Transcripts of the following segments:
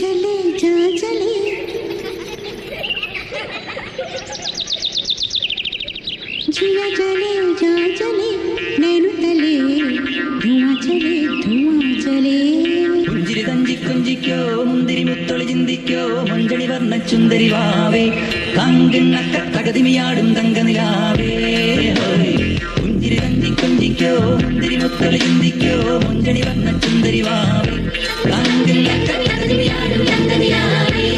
चले जा चले जिया चले जा चले नैनु तले धुआं चले കുഞ്ചിരി തഞ്ചി കുഞ്ചിക്കോ മുന്തിരി മുത്തൊളി ചിന്തിക്കോ മഞ്ചണി വർണ്ണ ചുന്ദരി വാവേ കാങ്കിണ്ണക്ക തകതിമിയാടും തങ്കനിലാവേ കുഞ്ചിരി തഞ്ചി കുഞ്ചിക്കോ മുന്തിരി മുത്തൊളി ചിന്തിക്കോ മഞ്ചണി വർണ്ണ ചുന്ദരി വാവേ കാങ്കിണ്ണക്ക തകതിമിയാടും തങ്കനിലാവേ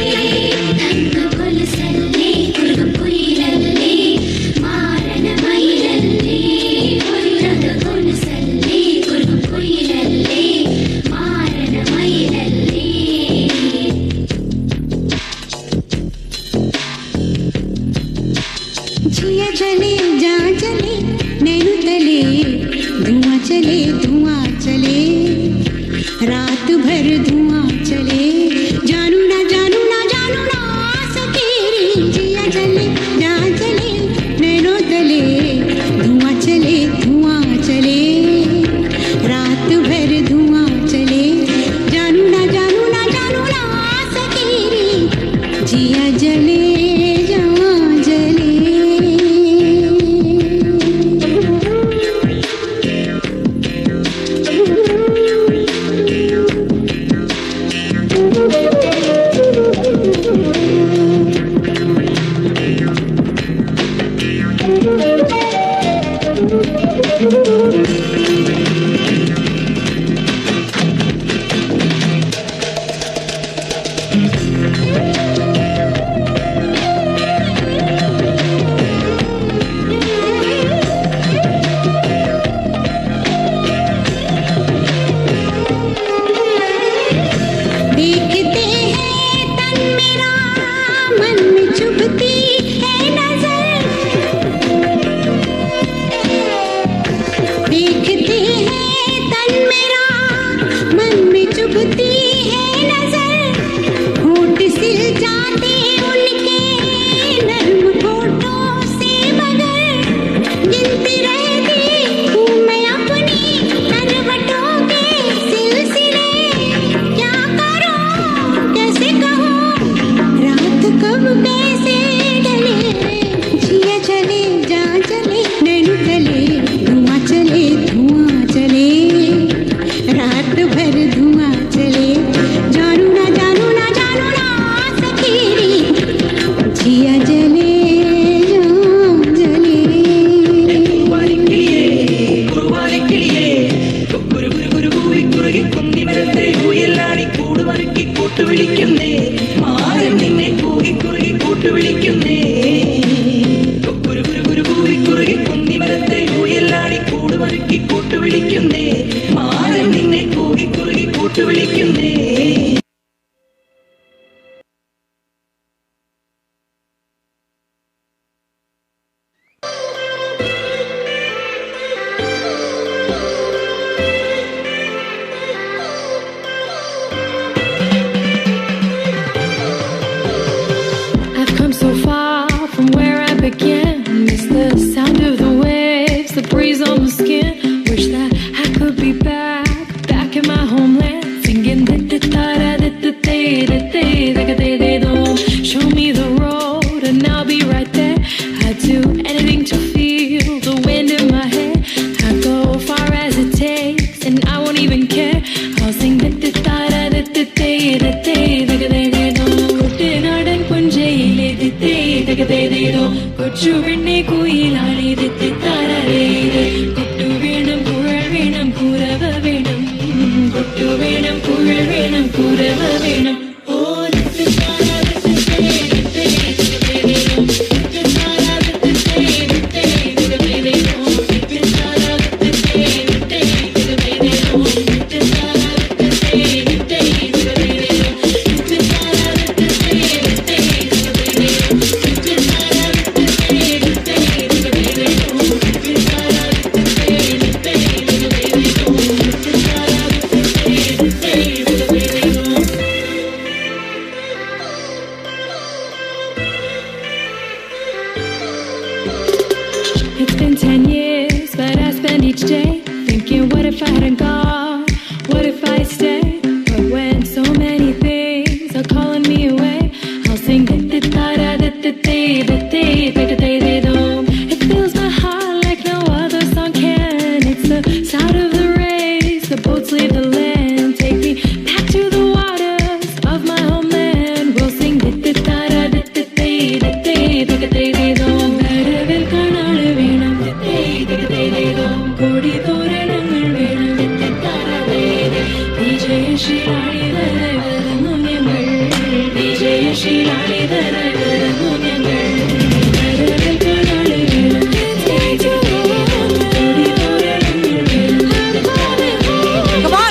जिया चले जा चले नैनु तले धुआं चले रात भर धुआं चले जानू ना सकेरी जिया चले जा चले नैनु तले धुआं चले रात भर धुआं चले जानू ना सकेरी जिया जले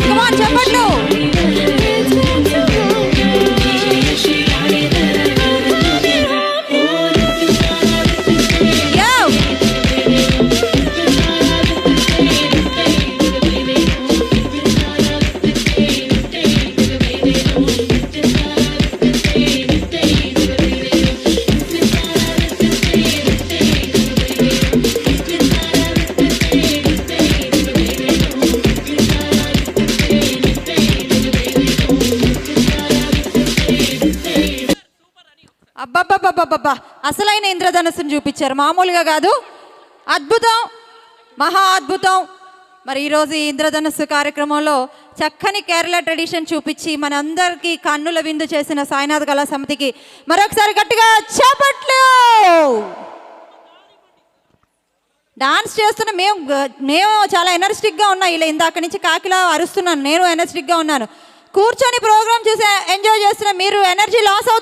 come on, చెప్పట్లు. అబ్బబ్బబ్బబ్బబ్బా, అసలైన ఇంద్రధనుస్సును చూపించారు, మామూలుగా కాదు. అద్భుతం, మహా అద్భుతం. మరి ఈరోజు ఈ ఇంద్రధనుస్సు కార్యక్రమంలో చక్కని కేరళ ట్రెడిషన్ చూపించి మనందరికీ కన్నుల విందు చేసిన సాయినాథ్ కళా సమితికి మరొకసారి గట్టిగా చప్పట్లు. డాన్స్ చేస్తున్న మేము చాలా ఎనర్జెటిక్గా ఉన్నాం. ఇలా ఇందాక నుంచి కాకిలా అరుస్తున్నాను, నేను ఎనర్జెటిక్గా ఉన్నాను. కూర్చొని ప్రోగ్రామ్ చూసి ఎంజాయ్ చేస్తున్న మీరు ఎనర్జీ లాస్ అవుతుంది.